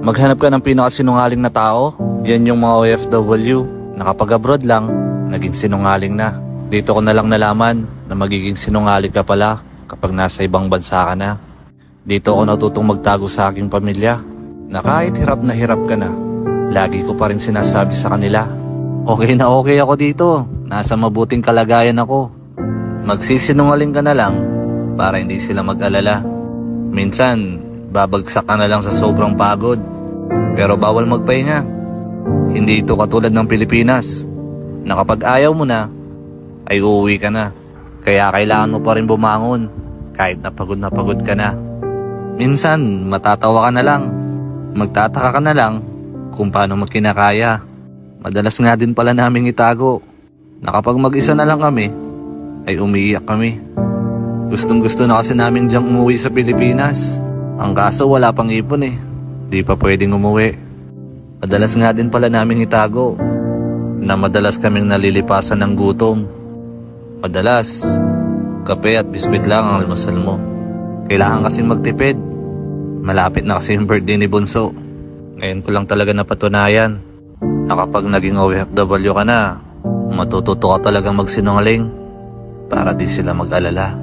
Maghanap ka ng pinakasinungaling na tao. Yan yung mga OFW na kapag abroad lang, naging sinungaling na. Dito ko na lang nalaman na magiging sinungaling ka pala kapag nasa ibang bansa ka na. Dito ako natutong magtago sa aking pamilya na kahit hirap ka na, lagi ko pa rin sinasabi sa kanila, okay na okay ako dito, nasa mabuting kalagayan ako. Magsisinungaling ka na lang para hindi sila mag-alala. Minsan, babagsak ka na lang sa sobrang pagod, pero bawal magpahinga. Hindi ito katulad ng Pilipinas, na kapag ayaw mo na, ay uuwi ka na. Kaya kailangan mo pa rin bumangon, kahit na pagod ka na. Minsan, matatawa ka na lang, magtataka ka na lang kung paano mo kinakaya. Madalas nga din pala naming itago, na kapag mag-isa na lang kami, ay umiiyak kami. Gustong gusto na kasi namin diyang umuwi sa Pilipinas. Ang kaso wala pang ipon eh, di pa pwedeng umuwi. Madalas nga din pala naming itago, na madalas kaming nalilipasan ng gutom. Madalas, kape at biskwit lang ang almusal mo. Kailangan kasing magtipid. Malapit na kasi yung birthday ni Bunso. Ngayon ko lang talaga napatunayan na kapag naging OFW ka na, matututo ka talagang magsinungaling para di sila mag-alala.